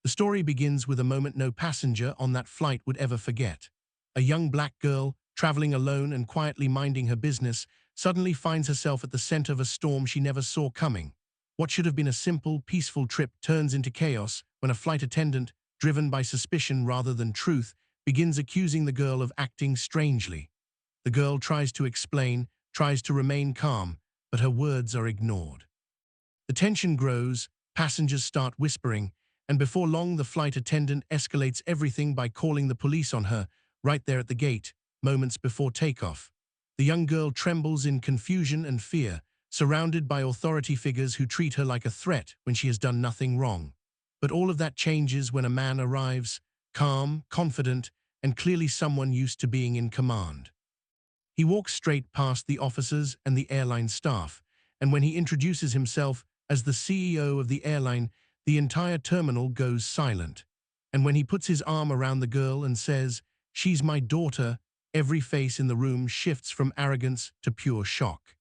The story begins with a moment no passenger on that flight would ever forget. A young black girl, traveling alone and quietly minding her business, suddenly finds herself at the center of a storm she never saw coming. What should have been a simple, peaceful trip turns into chaos when a flight attendant, driven by suspicion rather than truth, begins accusing the girl of acting strangely. The girl tries to explain, tries to remain calm, but her words are ignored. The tension grows, passengers start whispering, and before long the flight attendant escalates everything by calling the police on her, right there at the gate, moments before takeoff. The young girl trembles in confusion and fear, surrounded by authority figures who treat her like a threat when she has done nothing wrong. But all of that changes when a man arrives, calm, confident, and clearly someone used to being in command. He walks straight past the officers and the airline staff, and when he introduces himself as the CEO of the airline, the entire terminal goes silent. And when he puts his arm around the girl and says, "She's my daughter," every face in the room shifts from arrogance to pure shock.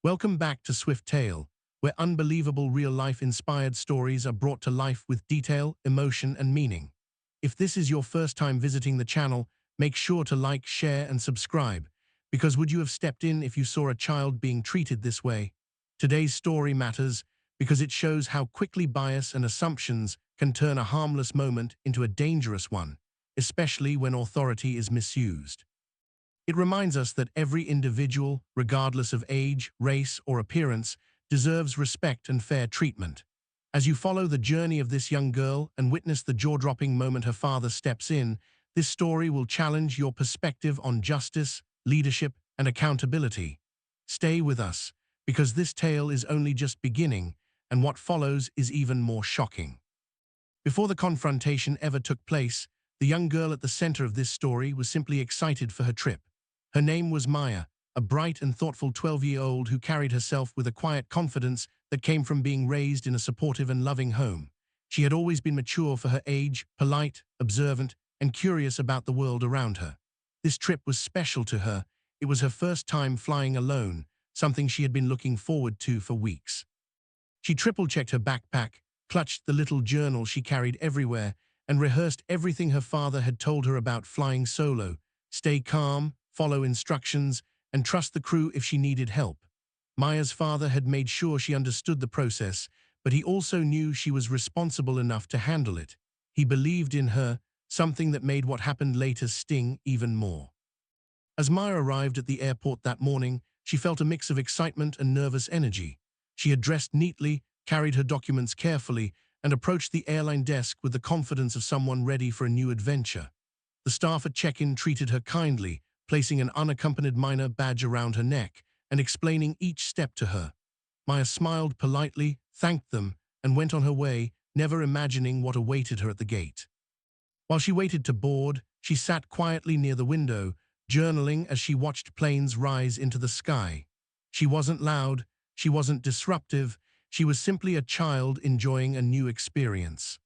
Welcome back to Swift Tale, where unbelievable real-life inspired stories are brought to life with detail, emotion, and meaning. If this is your first time visiting the channel, make sure to like, share, and subscribe, because would you have stepped in if you saw a child being treated this way? Today's story matters because it shows how quickly bias and assumptions can turn a harmless moment into a dangerous one, especially when authority is misused. It reminds us that every individual, regardless of age, race, or appearance, deserves respect and fair treatment. As you follow the journey of this young girl and witness the jaw-dropping moment her father steps in, this story will challenge your perspective on justice, leadership, and accountability. Stay with us, because this tale is only just beginning, and what follows is even more shocking. Before the confrontation ever took place, the young girl at the center of this story was simply excited for her trip. Her name was Maya, a bright and thoughtful 12-year-old who carried herself with a quiet confidence that came from being raised in a supportive and loving home. She had always been mature for her age, polite, observant, and curious about the world around her. This trip was special to her. It was her first time flying alone, something she had been looking forward to for weeks. She triple-checked her backpack, clutched the little journal she carried everywhere, and rehearsed everything her father had told her about flying solo. Stay calm, follow instructions, and trust the crew if she needed help. Maya's father had made sure she understood the process, but he also knew she was responsible enough to handle it. He believed in her, something that made what happened later sting even more. As Maya arrived at the airport that morning, she felt a mix of excitement and nervous energy. She had dressed neatly, carried her documents carefully, and approached the airline desk with the confidence of someone ready for a new adventure. The staff at check-in treated her kindly, placing an unaccompanied minor badge around her neck and explaining each step to her. Maya smiled politely, thanked them, and went on her way, never imagining what awaited her at the gate. While she waited to board, she sat quietly near the window, journaling as she watched planes rise into the sky. She wasn't loud, she wasn't disruptive, she was simply a child enjoying a new experience.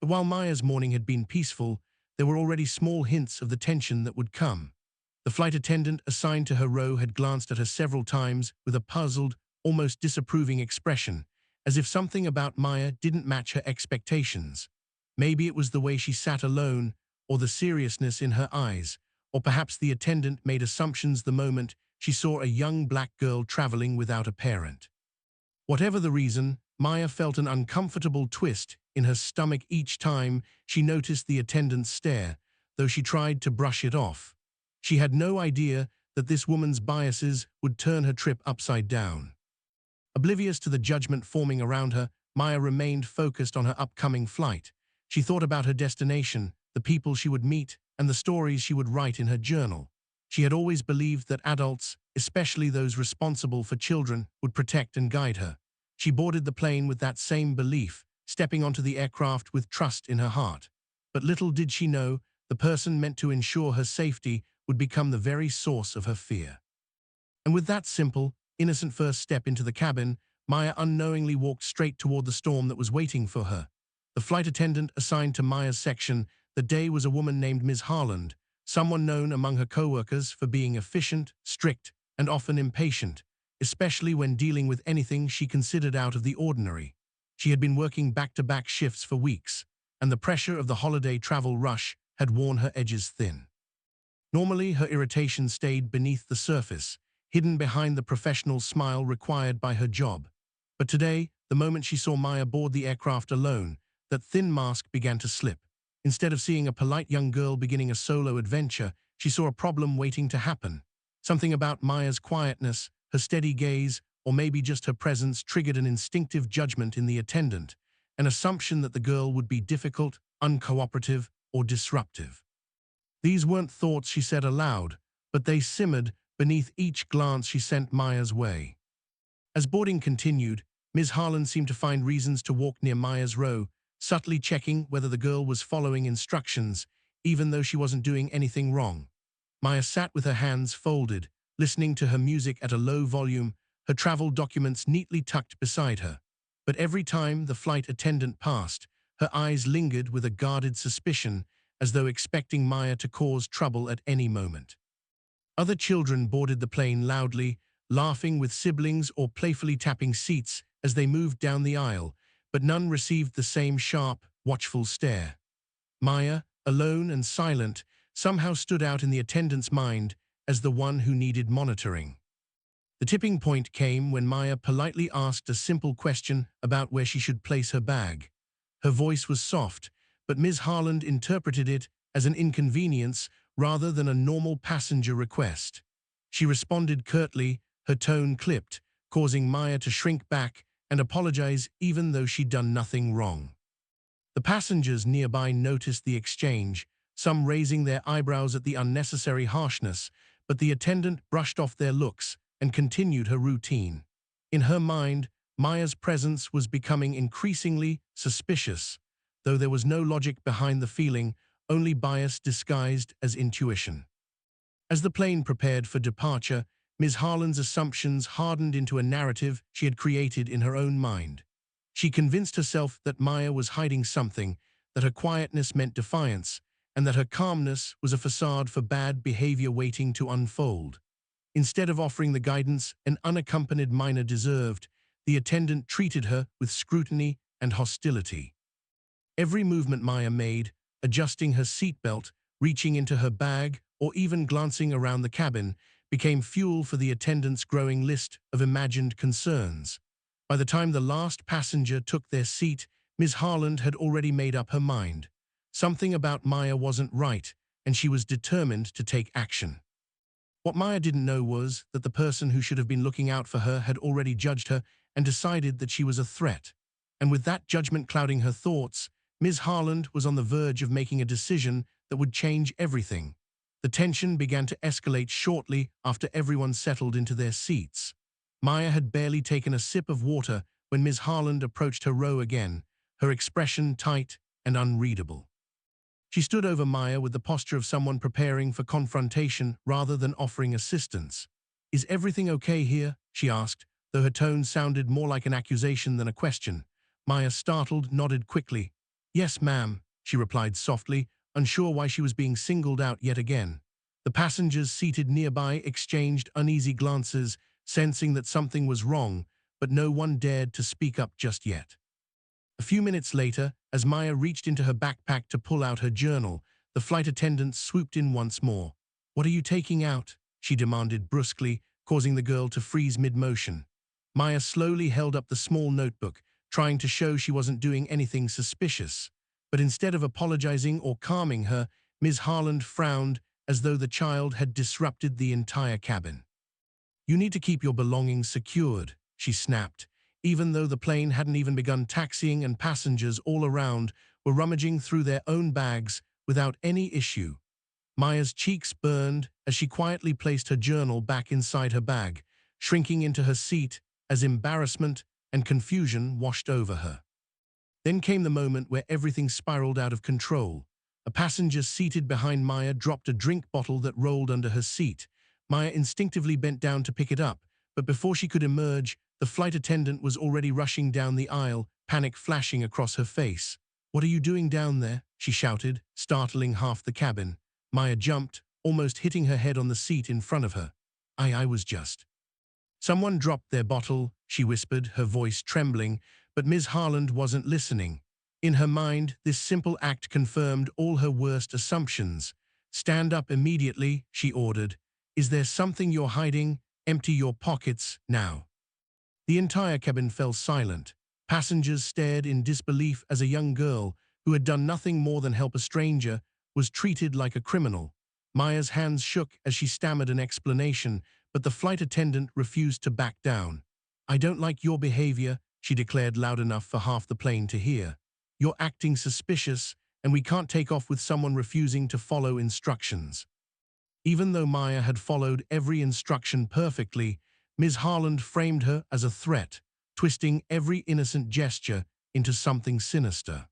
But while Maya's morning had been peaceful, there were already small hints of the tension that would come. The flight attendant assigned to her row had glanced at her several times with a puzzled, almost disapproving expression, as if something about Maya didn't match her expectations. Maybe it was the way she sat alone, or the seriousness in her eyes, or perhaps the attendant made assumptions the moment she saw a young black girl traveling without a parent. Whatever the reason, Maya felt an uncomfortable twist in her stomach each time she noticed the attendant's stare, though she tried to brush it off. She had no idea that this woman's biases would turn her trip upside down. Oblivious to the judgment forming around her, Maya remained focused on her upcoming flight. She thought about her destination, the people she would meet, and the stories she would write in her journal. She had always believed that adults, especially those responsible for children, would protect and guide her. She boarded the plane with that same belief, stepping onto the aircraft with trust in her heart. But little did she know, the person meant to ensure her safety would become the very source of her fear. And with that simple, innocent first step into the cabin, Maya unknowingly walked straight toward the storm that was waiting for her. The flight attendant assigned to Maya's section that day was a woman named Ms. Harland, someone known among her co-workers for being efficient, strict, and often impatient, especially when dealing with anything she considered out of the ordinary. She had been working back-to-back shifts for weeks, and the pressure of the holiday travel rush had worn her edges thin. Normally, her irritation stayed beneath the surface, hidden behind the professional smile required by her job. But today, the moment she saw Maya board the aircraft alone, that thin mask began to slip. Instead of seeing a polite young girl beginning a solo adventure, she saw a problem waiting to happen. Something about Maya's quietness, her steady gaze, or maybe just her presence triggered an instinctive judgment in the attendant, an assumption that the girl would be difficult, uncooperative, or disruptive. These weren't thoughts she said aloud, but they simmered beneath each glance she sent Maya's way. As boarding continued, Ms. Harlan seemed to find reasons to walk near Maya's row, subtly checking whether the girl was following instructions, even though she wasn't doing anything wrong. Maya sat with her hands folded, listening to her music at a low volume, her travel documents neatly tucked beside her. But every time the flight attendant passed, her eyes lingered with a guarded suspicion, as though expecting Maya to cause trouble at any moment. Other children boarded the plane loudly, laughing with siblings or playfully tapping seats as they moved down the aisle, but none received the same sharp, watchful stare. Maya, alone and silent, somehow stood out in the attendant's mind as the one who needed monitoring. The tipping point came when Maya politely asked a simple question about where she should place her bag. Her voice was soft, but Ms. Harland interpreted it as an inconvenience rather than a normal passenger request. She responded curtly, her tone clipped, causing Maya to shrink back and apologize even though she'd done nothing wrong. The passengers nearby noticed the exchange, some raising their eyebrows at the unnecessary harshness, but the attendant brushed off their looks and continued her routine. In her mind, Maya's presence was becoming increasingly suspicious, though there was no logic behind the feeling, only bias disguised as intuition. As the plane prepared for departure, Ms. Harlan's assumptions hardened into a narrative she had created in her own mind. She convinced herself that Maya was hiding something, that her quietness meant defiance, and that her calmness was a facade for bad behavior waiting to unfold. Instead of offering the guidance an unaccompanied minor deserved, the attendant treated her with scrutiny and hostility. Every movement Maya made, adjusting her seatbelt, reaching into her bag, or even glancing around the cabin, became fuel for the attendant's growing list of imagined concerns. By the time the last passenger took their seat, Ms. Harland had already made up her mind. Something about Maya wasn't right, and she was determined to take action. What Maya didn't know was that the person who should have been looking out for her had already judged her and decided that she was a threat. And with that judgment clouding her thoughts, Ms. Harland was on the verge of making a decision that would change everything. The tension began to escalate shortly after everyone settled into their seats. Maya had barely taken a sip of water when Ms. Harland approached her row again, her expression tight and unreadable. She stood over Maya with the posture of someone preparing for confrontation rather than offering assistance. "Is everything okay here?" she asked, though her tone sounded more like an accusation than a question. Maya, startled, nodded quickly. "Yes, ma'am," she replied softly, unsure why she was being singled out yet again. The passengers seated nearby exchanged uneasy glances, sensing that something was wrong, but no one dared to speak up just yet. A few minutes later, as Maya reached into her backpack to pull out her journal, the flight attendant swooped in once more. "What are you taking out?" she demanded brusquely, causing the girl to freeze mid-motion. Maya slowly held up the small notebook, trying to show she wasn't doing anything suspicious. But instead of apologizing or calming her, Ms. Harland frowned as though the child had disrupted the entire cabin. "You need to keep your belongings secured," she snapped, even though the plane hadn't even begun taxiing and passengers all around were rummaging through their own bags without any issue. Maya's cheeks burned as she quietly placed her journal back inside her bag, shrinking into her seat as embarrassment and confusion washed over her. Then came the moment where everything spiraled out of control. A passenger seated behind Maya dropped a drink bottle that rolled under her seat. Maya instinctively bent down to pick it up, but before she could emerge, the flight attendant was already rushing down the aisle, panic flashing across her face. "What are you doing down there?" she shouted, startling half the cabin. Maya jumped, almost hitting her head on the seat in front of her. I was just..." "Someone dropped their bottle," she whispered, her voice trembling, but Ms. Harland wasn't listening. In her mind, this simple act confirmed all her worst assumptions. "Stand up immediately," she ordered. "Is there something you're hiding? Empty your pockets, now." The entire cabin fell silent. Passengers stared in disbelief as a young girl, who had done nothing more than help a stranger, was treated like a criminal. Maya's hands shook as she stammered an explanation, but the flight attendant refused to back down. "I don't like your behavior," she declared loud enough for half the plane to hear. "You're acting suspicious, and we can't take off with someone refusing to follow instructions." Even though Maya had followed every instruction perfectly, Ms. Harland framed her as a threat, twisting every innocent gesture into something sinister.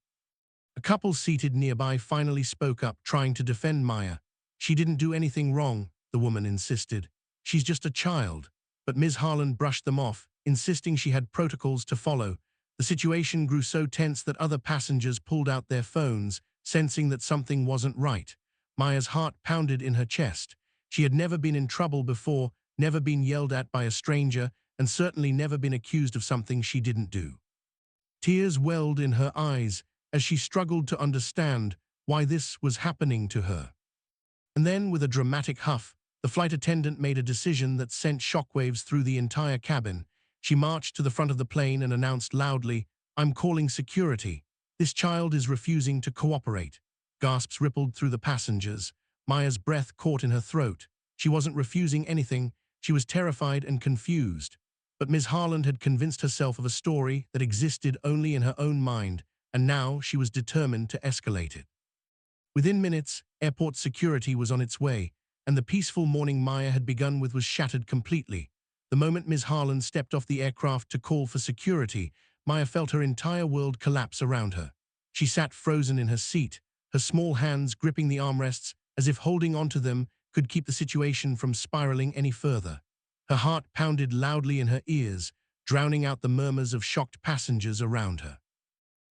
A couple seated nearby finally spoke up, trying to defend Maya. "She didn't do anything wrong," the woman insisted. "She's just a child." But Ms. Harland brushed them off, insisting she had protocols to follow. The situation grew so tense that other passengers pulled out their phones, sensing that something wasn't right. Maya's heart pounded in her chest. She had never been in trouble before, never been yelled at by a stranger, and certainly never been accused of something she didn't do. Tears welled in her eyes as she struggled to understand why this was happening to her. And then, with a dramatic huff, the flight attendant made a decision that sent shockwaves through the entire cabin. She marched to the front of the plane and announced loudly, "I'm calling security. This child is refusing to cooperate." Gasps rippled through the passengers. Maya's breath caught in her throat. She wasn't refusing anything. She was terrified and confused. But Ms. Harland had convinced herself of a story that existed only in her own mind, and now she was determined to escalate it. Within minutes, airport security was on its way, and the peaceful morning Maya had begun with was shattered completely. The moment Ms. Harland stepped off the aircraft to call for security, Maya felt her entire world collapse around her. She sat frozen in her seat, her small hands gripping the armrests as if holding onto them could keep the situation from spiraling any further. Her heart pounded loudly in her ears, drowning out the murmurs of shocked passengers around her.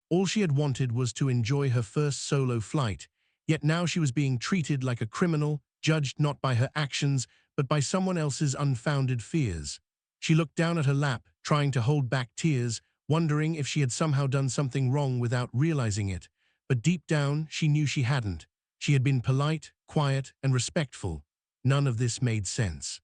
All she had wanted was to enjoy her first solo flight, yet now she was being treated like a criminal, judged not by her actions, but by someone else's unfounded fears. She looked down at her lap, trying to hold back tears, wondering if she had somehow done something wrong without realizing it. But deep down, she knew she hadn't. She had been polite, quiet, and respectful. None of this made sense.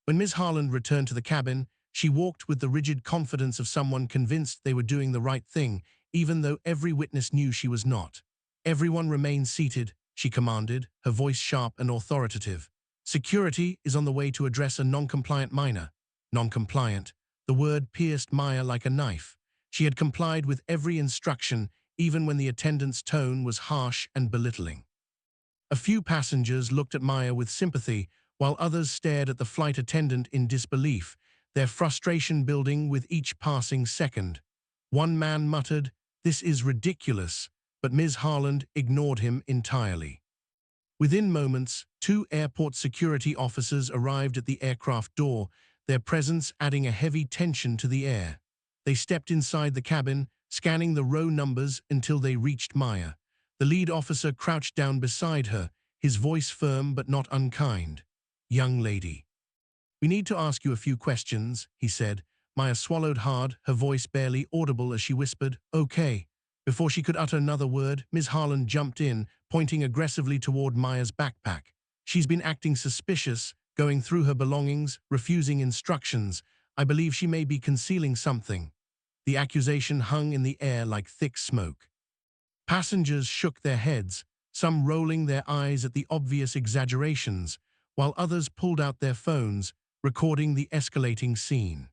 When Ms. Harland returned to the cabin, she walked with the rigid confidence of someone convinced they were doing the right thing, even though every witness knew she was not. "Everyone remain seated," she commanded, her voice sharp and authoritative. "Security is on the way to address a non-compliant minor." Non-compliant. The word pierced Maya like a knife. She had complied with every instruction, even when the attendant's tone was harsh and belittling. A few passengers looked at Maya with sympathy, while others stared at the flight attendant in disbelief, their frustration building with each passing second. One man muttered, "This is ridiculous," but Ms. Harland ignored him entirely. Within moments, two airport security officers arrived at the aircraft door, their presence adding a heavy tension to the air. They stepped inside the cabin, scanning the row numbers until they reached Maya. The lead officer crouched down beside her, his voice firm but not unkind. "Young lady, we need to ask you a few questions," he said. Maya swallowed hard, her voice barely audible as she whispered, "Okay." Before she could utter another word, Ms. Harland jumped in, pointing aggressively toward Maya's backpack. "She's been acting suspicious, going through her belongings, refusing instructions. I believe she may be concealing something." The accusation hung in the air like thick smoke. Passengers shook their heads, some rolling their eyes at the obvious exaggerations, while others pulled out their phones, recording the escalating scene.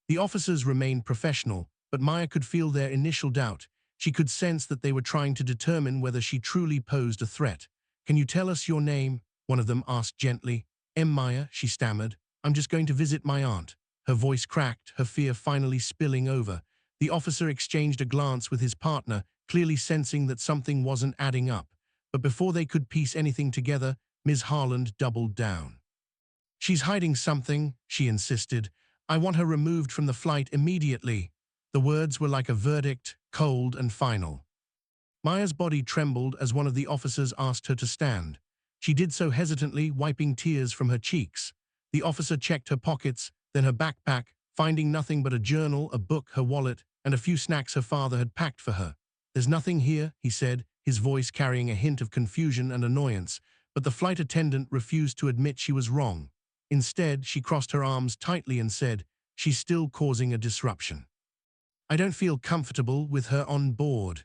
The officers remained professional, but Maya could feel their initial doubt. She could sense that they were trying to determine whether she truly posed a threat. "Can you tell us your name?" one of them asked gently. Maya," she stammered. "I'm just going to visit my aunt." Her voice cracked, her fear finally spilling over. The officer exchanged a glance with his partner, clearly sensing that something wasn't adding up. But before they could piece anything together, Ms. Harland doubled down. "She's hiding something," she insisted. "I want her removed from the flight immediately." The words were like a verdict, cold and final. Maya's body trembled as one of the officers asked her to stand. She did so hesitantly, wiping tears from her cheeks. The officer checked her pockets, then her backpack, finding nothing but a journal, a book, her wallet, and a few snacks her father had packed for her. "There's nothing here," he said, his voice carrying a hint of confusion and annoyance, but the flight attendant refused to admit she was wrong. Instead, she crossed her arms tightly and said, "She's still causing a disruption. I don't feel comfortable with her on board."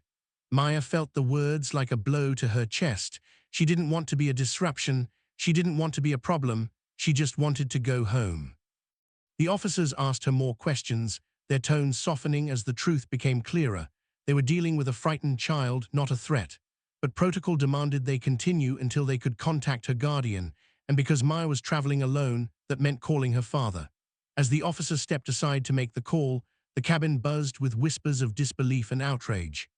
Maya felt the words like a blow to her chest. She didn't want to be a disruption. She didn't want to be a problem. She just wanted to go home. The officers asked her more questions, their tones softening as the truth became clearer. They were dealing with a frightened child, not a threat. But protocol demanded they continue until they could contact her guardian, and because Maya was traveling alone, that meant calling her father. As the officer stepped aside to make the call, the cabin buzzed with whispers of disbelief and outrage.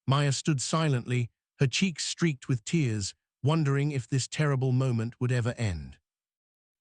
Maya stood silently, her cheeks streaked with tears, wondering if this terrible moment would ever end.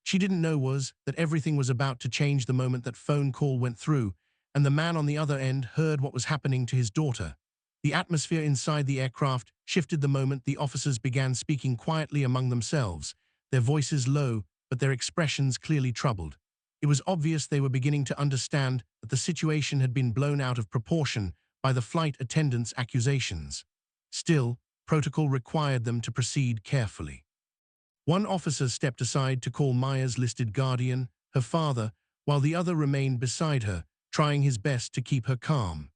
She didn't know that everything was about to change the moment that phone call went through, and the man on the other end heard what was happening to his daughter. The atmosphere inside the aircraft shifted the moment the officers began speaking quietly among themselves, their voices low, but their expressions clearly troubled. It was obvious they were beginning to understand that the situation had been blown out of proportion by the flight attendant's accusations. Still, protocol required them to proceed carefully. One officer stepped aside to call Maya's listed guardian, her father, while the other remained beside her, trying his best to keep her calm.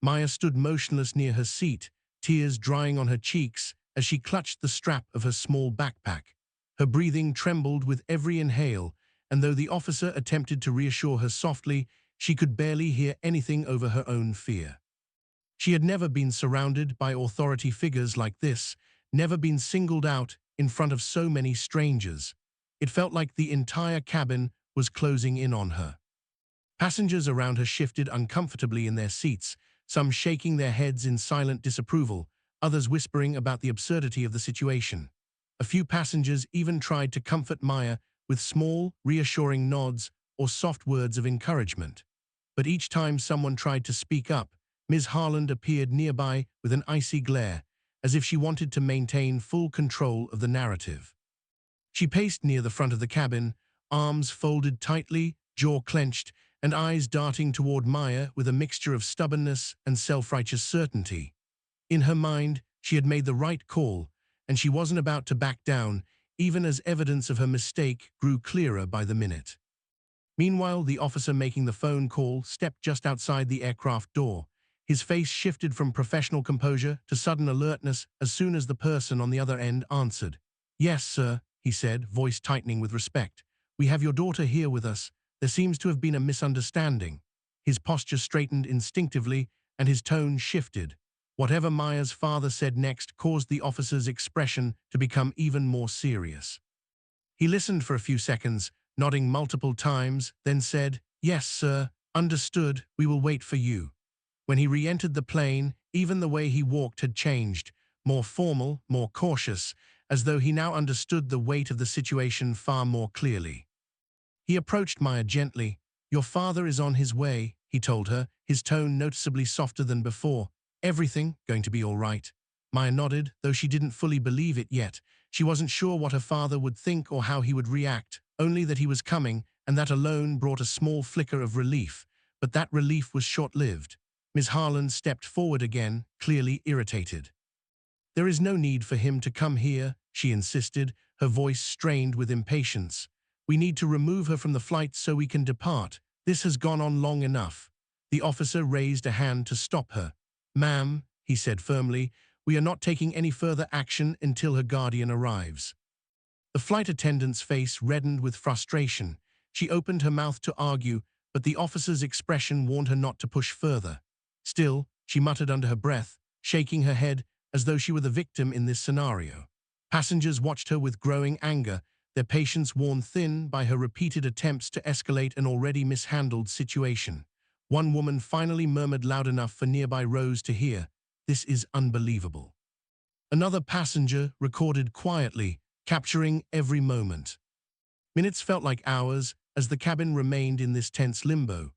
Maya stood motionless near her seat, tears drying on her cheeks as she clutched the strap of her small backpack. Her breathing trembled with every inhale, and though the officer attempted to reassure her softly, she could barely hear anything over her own fear. She had never been surrounded by authority figures like this, never been singled out in front of so many strangers. It felt like the entire cabin was closing in on her. Passengers around her shifted uncomfortably in their seats, some shaking their heads in silent disapproval, others whispering about the absurdity of the situation. A few passengers even tried to comfort Maya with small, reassuring nods or soft words of encouragement. But each time someone tried to speak up, Ms. Harland appeared nearby with an icy glare, as if she wanted to maintain full control of the narrative. She paced near the front of the cabin, arms folded tightly, jaw clenched, and eyes darting toward Maya with a mixture of stubbornness and self-righteous certainty. In her mind, she had made the right call, and she wasn't about to back down, even as evidence of her mistake grew clearer by the minute. Meanwhile, the officer making the phone call stepped just outside the aircraft door. His face shifted from professional composure to sudden alertness as soon as the person on the other end answered. "Yes, sir," he said, voice tightening with respect. "We have your daughter here with us. There seems to have been a misunderstanding." His posture straightened instinctively, and his tone shifted. Whatever Maya's father said next caused the officer's expression to become even more serious. He listened for a few seconds, nodding multiple times, then said, "Yes, sir, understood, we will wait for you." When he re-entered the plane, even the way he walked had changed, more formal, more cautious, as though he now understood the weight of the situation far more clearly. He approached Maya gently. "Your father is on his way," he told her, his tone noticeably softer than before. "Everything going to be all right?" Maya nodded, though she didn't fully believe it yet. She wasn't sure what her father would think or how he would react, only that he was coming, and that alone brought a small flicker of relief. But that relief was short-lived. Ms. Harland stepped forward again, clearly irritated. "There is no need for him to come here," she insisted, her voice strained with impatience. "We need to remove her from the flight so we can depart. This has gone on long enough." The officer raised a hand to stop her. "Ma'am," he said firmly, "we are not taking any further action until her guardian arrives." The flight attendant's face reddened with frustration. She opened her mouth to argue, but the officer's expression warned her not to push further. Still, she muttered under her breath, shaking her head as though she were the victim in this scenario. Passengers watched her with growing anger, their patience worn thin by her repeated attempts to escalate an already mishandled situation. One woman finally murmured loud enough for nearby rows to hear, "This is unbelievable." Another passenger recorded quietly, capturing every moment. Minutes felt like hours as the cabin remained in this tense limbo.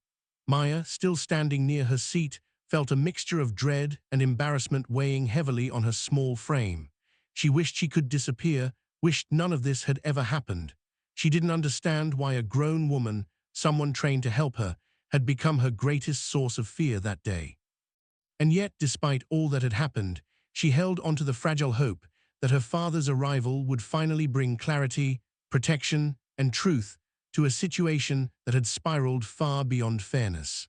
Maya, still standing near her seat, felt a mixture of dread and embarrassment weighing heavily on her small frame. She wished she could disappear, wished none of this had ever happened. She didn't understand why a grown woman, someone trained to help her, had become her greatest source of fear that day. And yet, despite all that had happened, she held onto the fragile hope that her father's arrival would finally bring clarity, protection, and truth to a situation that had spiraled far beyond fairness.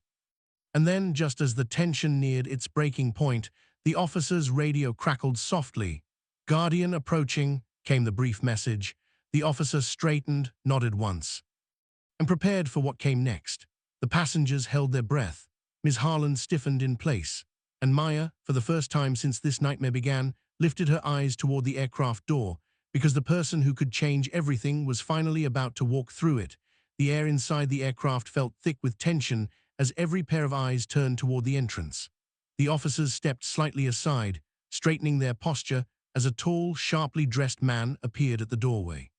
And then, just as the tension neared its breaking point, the officer's radio crackled softly. "Guardian approaching," came the brief message. The officer straightened, nodded once, and prepared for what came next. The passengers held their breath. Ms. Harland stiffened in place, and Maya, for the first time since this nightmare began, lifted her eyes toward the aircraft door, because the person who could change everything was finally about to walk through it. The air inside the aircraft felt thick with tension as every pair of eyes turned toward the entrance. The officers stepped slightly aside, straightening their posture as a tall, sharply dressed man appeared at the doorway.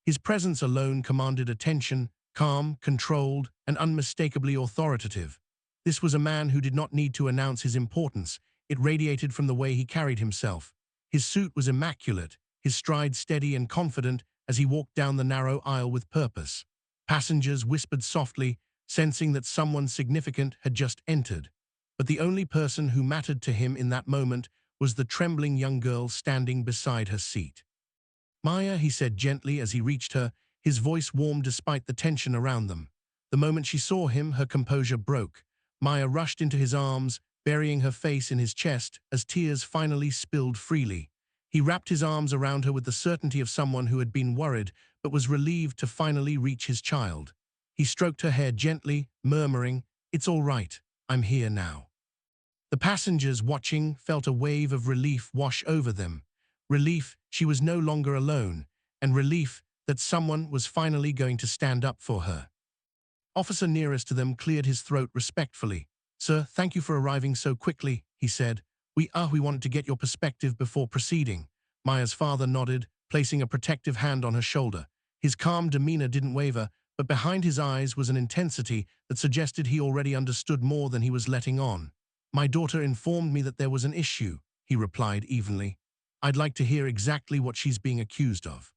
His presence alone commanded attention, calm, controlled, and unmistakably authoritative. This was a man who did not need to announce his importance. It radiated from the way he carried himself. His suit was immaculate, his stride steady and confident as he walked down the narrow aisle with purpose. Passengers whispered softly, sensing that someone significant had just entered. But the only person who mattered to him in that moment was the trembling young girl standing beside her seat. "Maya," he said gently as he reached her, his voice warm despite the tension around them. The moment she saw him, her composure broke. Maya rushed into his arms, burying her face in his chest as tears finally spilled freely. He wrapped his arms around her with the certainty of someone who had been worried but was relieved to finally reach his child. He stroked her hair gently, murmuring, "It's all right, I'm here now." The passengers watching felt a wave of relief wash over them. Relief she was no longer alone, and relief that someone was finally going to stand up for her. Officer nearest to them cleared his throat respectfully. "Sir, thank you for arriving so quickly," he said. We wanted to get your perspective before proceeding." Maya's father nodded, placing a protective hand on her shoulder. His calm demeanor didn't waver, but behind his eyes was an intensity that suggested he already understood more than he was letting on. "My daughter informed me that there was an issue," he replied evenly. "I'd like to hear exactly what she's being accused of."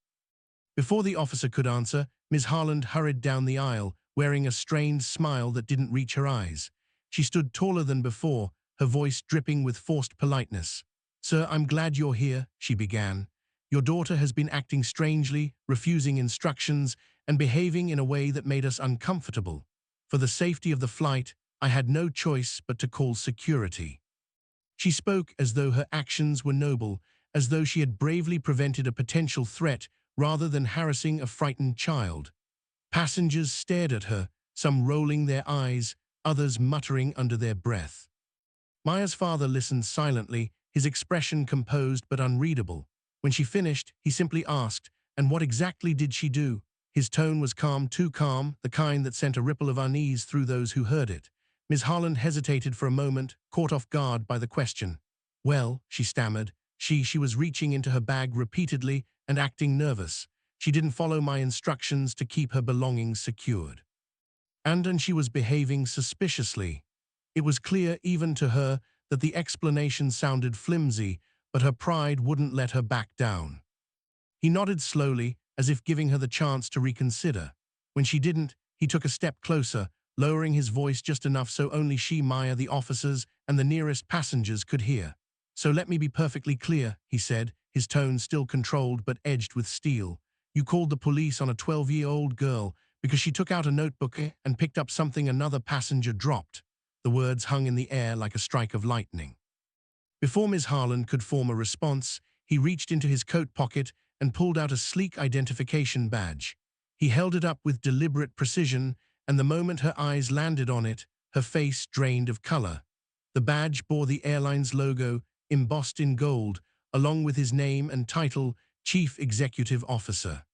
Before the officer could answer, Ms. Harland hurried down the aisle, wearing a strained smile that didn't reach her eyes. She stood taller than before, her voice dripping with forced politeness. "Sir, I'm glad you're here," she began. "Your daughter has been acting strangely, refusing instructions, and behaving in a way that made us uncomfortable. For the safety of the flight, I had no choice but to call security." She spoke as though her actions were noble, as though she had bravely prevented a potential threat rather than harassing a frightened child. Passengers stared at her, some rolling their eyes, others muttering under their breath. Maya's father listened silently, his expression composed but unreadable. When she finished, he simply asked, "And what exactly did she do?" His tone was calm, too calm, the kind that sent a ripple of unease through those who heard it. Ms. Harland hesitated for a moment, caught off guard by the question. "Well," she stammered. She was reaching into her bag repeatedly and acting nervous. She didn't follow my instructions to keep her belongings secured. And she was behaving suspiciously. It was clear even to her that the explanation sounded flimsy, but her pride wouldn't let her back down. He nodded slowly, as if giving her the chance to reconsider. When she didn't, he took a step closer, lowering his voice just enough so only she, Maya, the officers, and the nearest passengers could hear. "So let me be perfectly clear," he said, his tone still controlled but edged with steel. "You called the police on a 12-year-old girl because she took out a notebook and picked up something another passenger dropped." The words hung in the air like a strike of lightning. Before Ms. Harland could form a response, he reached into his coat pocket and pulled out a sleek identification badge. He held it up with deliberate precision, and the moment her eyes landed on it, her face drained of color. The badge bore the airline's logo, embossed in gold, along with his name and title, Chief Executive Officer.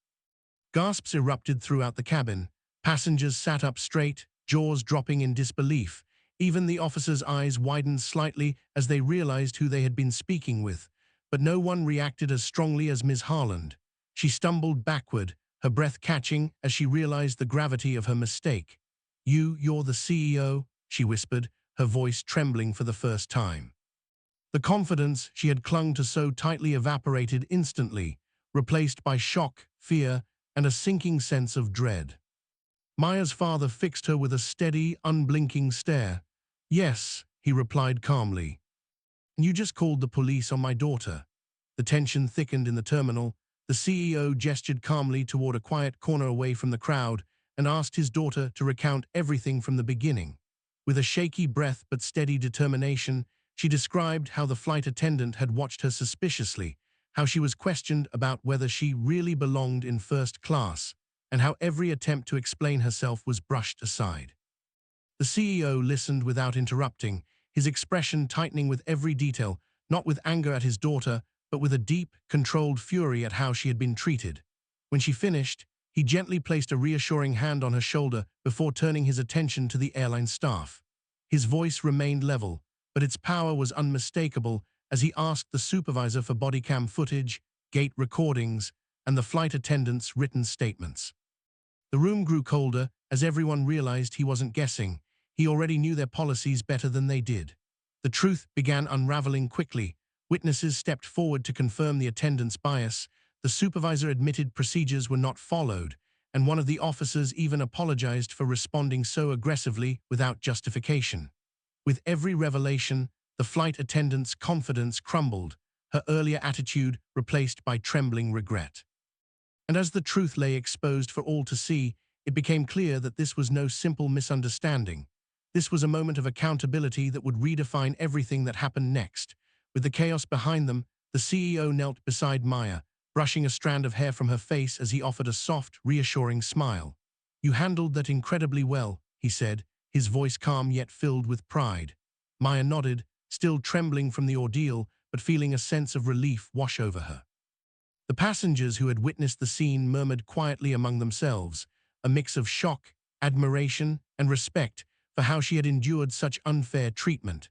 Gasps erupted throughout the cabin. Passengers sat up straight, jaws dropping in disbelief. Even the officers' eyes widened slightly as they realized who they had been speaking with. But no one reacted as strongly as Ms. Harland. She stumbled backward, her breath catching as she realized the gravity of her mistake. You're the CEO," she whispered, her voice trembling for the first time. The confidence she had clung to so tightly evaporated instantly, replaced by shock, fear, and a sinking sense of dread. Maya's father fixed her with a steady, unblinking stare. "Yes," he replied calmly. "You just called the police on my daughter." The tension thickened in the terminal. The CEO gestured calmly toward a quiet corner away from the crowd and asked his daughter to recount everything from the beginning. With a shaky breath but steady determination, she described how the flight attendant had watched her suspiciously, how she was questioned about whether she really belonged in first class, and how every attempt to explain herself was brushed aside. The CEO listened without interrupting, his expression tightening with every detail, not with anger at his daughter, but with a deep, controlled fury at how she had been treated. When she finished, he gently placed a reassuring hand on her shoulder before turning his attention to the airline staff. His voice remained level, but its power was unmistakable as he asked the supervisor for bodycam footage, gate recordings, and the flight attendant's written statements. The room grew colder as everyone realized he wasn't guessing. He already knew their policies better than they did. The truth began unraveling quickly. Witnesses stepped forward to confirm the attendant's bias. The supervisor admitted procedures were not followed, and one of the officers even apologized for responding so aggressively without justification. With every revelation, the flight attendant's confidence crumbled, her earlier attitude replaced by trembling regret. And as the truth lay exposed for all to see, it became clear that this was no simple misunderstanding. This was a moment of accountability that would redefine everything that happened next. With the chaos behind them, the CEO knelt beside Maya, brushing a strand of hair from her face as he offered a soft, reassuring smile. "You handled that incredibly well," he said, his voice calm yet filled with pride. Maya nodded, still trembling from the ordeal, but feeling a sense of relief wash over her. The passengers who had witnessed the scene murmured quietly among themselves, a mix of shock, admiration, and respect for how she had endured such unfair treatment.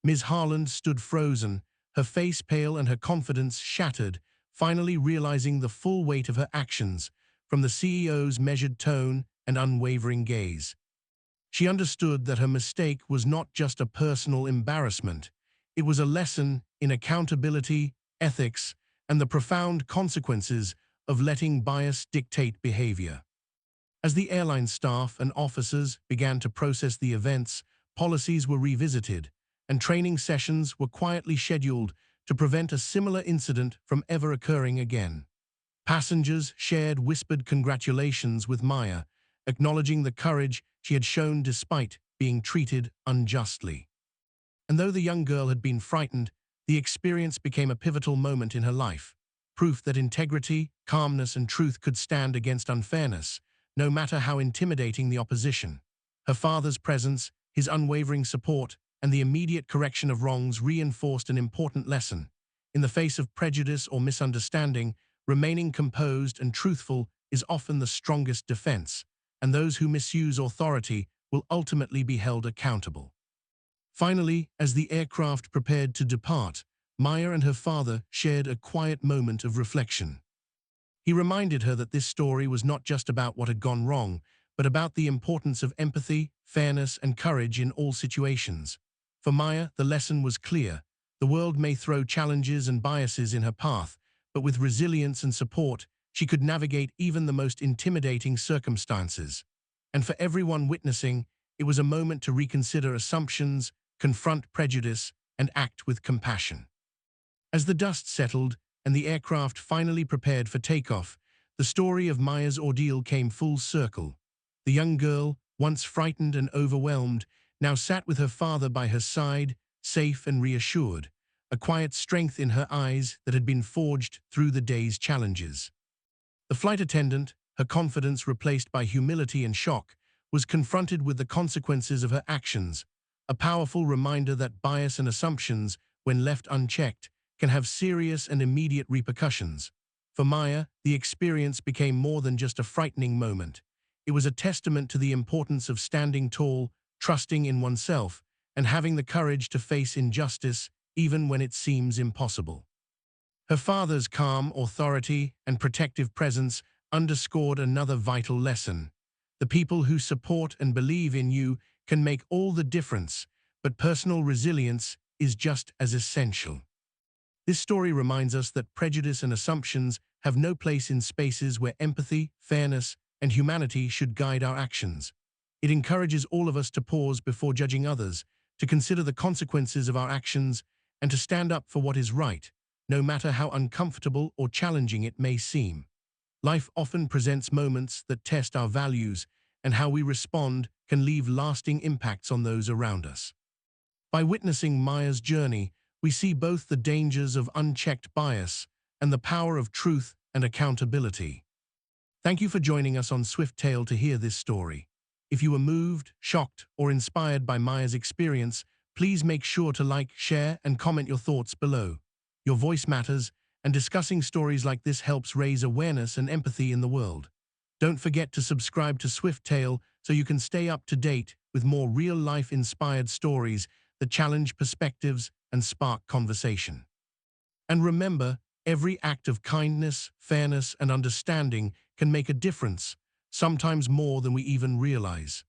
Ms. Harland stood frozen, her face pale and her confidence shattered, finally realizing the full weight of her actions from the CEO's measured tone and unwavering gaze. She understood that her mistake was not just a personal embarrassment. It was a lesson in accountability, ethics, and the profound consequences of letting bias dictate behavior. As the airline staff and officers began to process the events, policies were revisited, and training sessions were quietly scheduled to prevent a similar incident from ever occurring again. Passengers shared whispered congratulations with Maya, acknowledging the courage she had shown despite being treated unjustly. And though the young girl had been frightened, the experience became a pivotal moment in her life, proof that integrity, calmness, and truth could stand against unfairness, no matter how intimidating the opposition. Her father's presence, his unwavering support, and the immediate correction of wrongs reinforced an important lesson. In the face of prejudice or misunderstanding, remaining composed and truthful is often the strongest defense, and those who misuse authority will ultimately be held accountable. Finally, as the aircraft prepared to depart, Maya and her father shared a quiet moment of reflection. He reminded her that this story was not just about what had gone wrong, but about the importance of empathy, fairness, and courage in all situations. For Maya, the lesson was clear. The world may throw challenges and biases in her path, but with resilience and support, she could navigate even the most intimidating circumstances. And for everyone witnessing, it was a moment to reconsider assumptions, confront prejudice, and act with compassion. As the dust settled and the aircraft finally prepared for takeoff, the story of Maya's ordeal came full circle. The young girl, once frightened and overwhelmed, now sat with her father by her side, safe and reassured, a quiet strength in her eyes that had been forged through the day's challenges. The flight attendant, her confidence replaced by humility and shock, was confronted with the consequences of her actions, a powerful reminder that bias and assumptions, when left unchecked, can have serious and immediate repercussions. For Maya, the experience became more than just a frightening moment. It was a testament to the importance of standing tall, trusting in oneself, and having the courage to face injustice even when it seems impossible. Her father's calm authority and protective presence underscored another vital lesson. The people who support and believe in you can make all the difference, but personal resilience is just as essential. This story reminds us that prejudice and assumptions have no place in spaces where empathy, fairness, and humanity should guide our actions. It encourages all of us to pause before judging others, to consider the consequences of our actions, and to stand up for what is right, no matter how uncomfortable or challenging it may seem. Life often presents moments that test our values, and how we respond can leave lasting impacts on those around us. By witnessing Maya's journey, we see both the dangers of unchecked bias and the power of truth and accountability. Thank you for joining us on Swift Tale to hear this story. If you were moved, shocked, or inspired by Maya's experience, please make sure to like, share, and comment your thoughts below. Your voice matters, and discussing stories like this helps raise awareness and empathy in the world. Don't forget to subscribe to Swift Tale so you can stay up to date with more real-life inspired stories that challenge perspectives and spark conversation. And remember, every act of kindness, fairness, and understanding can make a difference, sometimes more than we even realize.